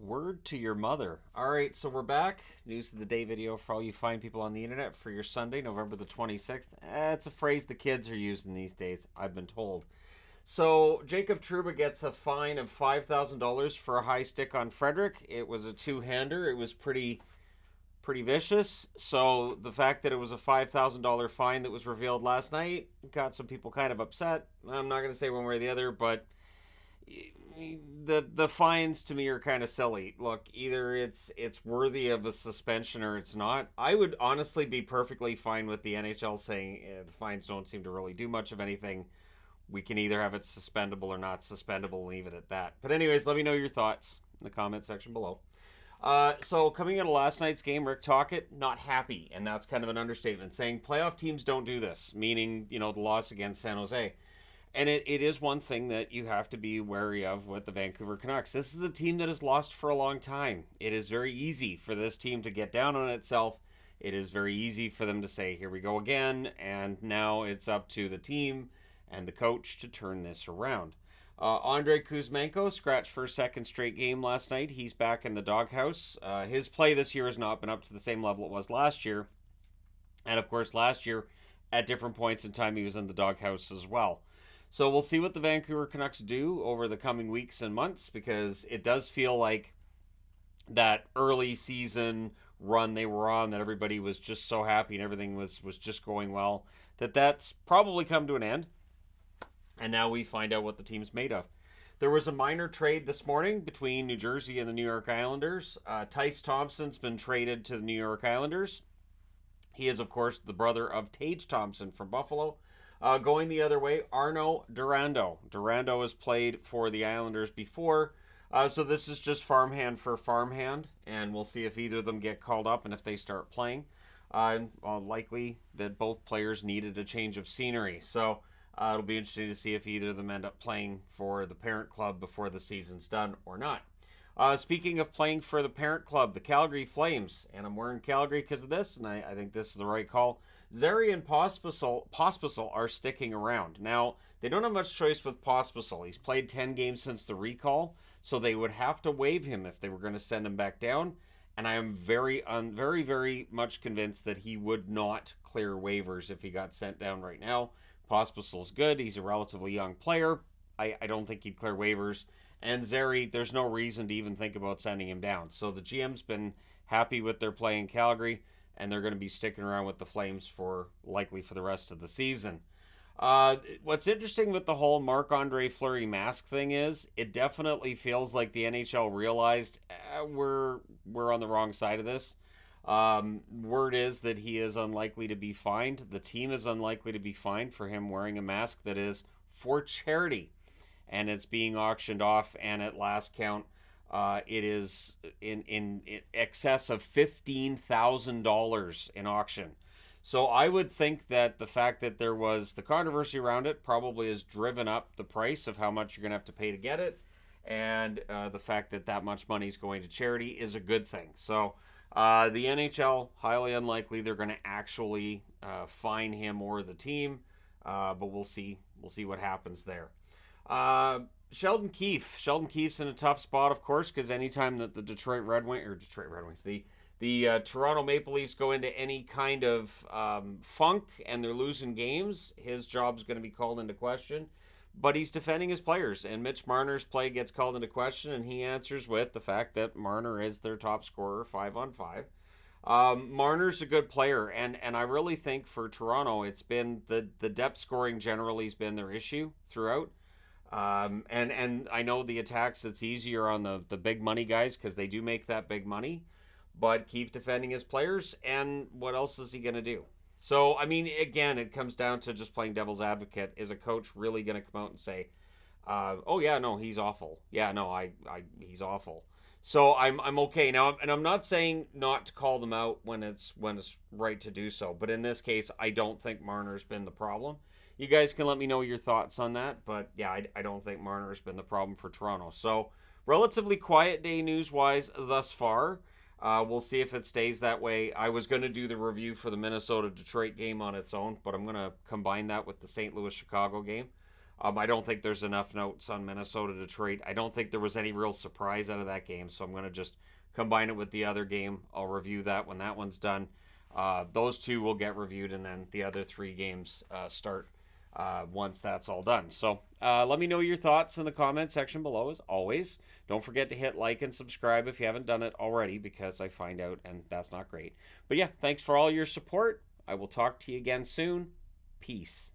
Word to your mother. All right, so we're back. News of the day video for all you fine people on the internet for your Sunday, November the 26th. It's a phrase the kids are using these days, I've been told. So, Jacob Trouba gets a fine of $5,000 for a high stick on Frederick. It was a two-hander. It was pretty vicious. So, the fact that it was a $5,000 fine that was revealed last night got some people kind of upset. I'm not going to say one way or the other, but the fines to me are kind of silly. Look, either it's worthy of a suspension or it's not. I would honestly be perfectly fine with the NHL saying the fines don't seem to really do much of anything. We can either have it suspendable or not suspendable, leave it at that. But anyways, let me know your thoughts in the comment section below. So coming out of last night's game, Rick Tocchet not happy, and that's kind of an understatement, saying playoff teams don't do this, meaning the loss against San Jose. And it is one thing that you have to be wary of with the Vancouver Canucks. This is a team that has lost for a long time. It is very easy for this team to get down on itself. It is very easy for them to say, here we go again. And now it's up to the team and the coach to turn this around. Andrei Kuzmenko scratched for a second straight game last night. He's back in the doghouse. His play this year has not been up to the same level it was last year. And of course, last year, at different points in time, he was in the doghouse as well. So we'll see what the Vancouver Canucks do over the coming weeks and months, because it does feel like that early season run they were on, that everybody was just so happy and everything was just going well, that's probably come to an end. And now we find out what the team's made of. There was a minor trade this morning between New Jersey and the New York Islanders. Tyce Thompson's been traded to the New York Islanders. He is, of course, the brother of Tage Thompson from Buffalo. Going the other way, Arno Durando. Durando has played for the Islanders before, so this is just farmhand for farmhand, and we'll see if either of them get called up and if they start playing. Likely that both players needed a change of scenery, so it'll be interesting to see if either of them end up playing for the parent club before the season's done or not. Speaking of playing for the parent club, the Calgary Flames, and I'm wearing Calgary because of this, and I think this is the right call. Zary and Pospisil are sticking around. Now, they don't have much choice with Pospisil. He's played 10 games since the recall, so they would have to waive him if they were going to send him back down. And I am very, very much convinced that he would not clear waivers if he got sent down right now. Pospisil's good. He's a relatively young player. I don't think he'd clear waivers. And Zary, there's no reason to even think about sending him down. So the GM's been happy with their play in Calgary, and they're going to be sticking around with the Flames likely for the rest of the season. What's interesting with the whole Marc-Andre Fleury mask thing is it definitely feels like the NHL realized we're on the wrong side of this. Word is that he is unlikely to be fined. The team is unlikely to be fined for him wearing a mask that is for charity. And it's being auctioned off, and at last count, it is in excess of $15,000 in auction. So I would think that the fact that there was the controversy around it probably has driven up the price of how much you're going to have to pay to get it, and the fact that much money is going to charity is a good thing. So the NHL, highly unlikely they're going to actually fine him or the team, but we'll see. We'll see what happens there. Sheldon Keefe. Sheldon Keefe's in a tough spot, of course, because anytime that the the Toronto Maple Leafs go into any kind of funk and they're losing games, his job's going to be called into question. But he's defending his players, and Mitch Marner's play gets called into question, and he answers with the fact that Marner is their top scorer 5-on-5. Marner's a good player, and I really think for Toronto, it's been the depth scoring generally has been their issue throughout. And I know the attacks, it's easier on the big money guys because they do make that big money, but Keefe defending his players, and what else is he going to do? So, I mean, again, it comes down to just playing devil's advocate. Is a coach really going to come out and say, oh yeah, no, he's awful. Yeah, no, he's awful. So I'm okay now, and I'm not saying not to call them out when it's right to do so, but in this case, I don't think Marner's been the problem. You guys can let me know your thoughts on that, but yeah, I don't think Marner's been the problem for Toronto. So, relatively quiet day news-wise thus far. We'll see if it stays that way. I was going to do the review for the Minnesota-Detroit game on its own, but I'm going to combine that with the St. Louis-Chicago game. I don't think there's enough notes on Minnesota Detroit. I don't think there was any real surprise out of that game, so I'm going to just combine it with the other game. I'll review that when that one's done. Those two will get reviewed, and then the other three games start once that's all done. So let me know your thoughts in the comment section below, as always. Don't forget to hit like and subscribe if you haven't done it already, because I find out, and that's not great. But yeah, thanks for all your support. I will talk to you again soon. Peace.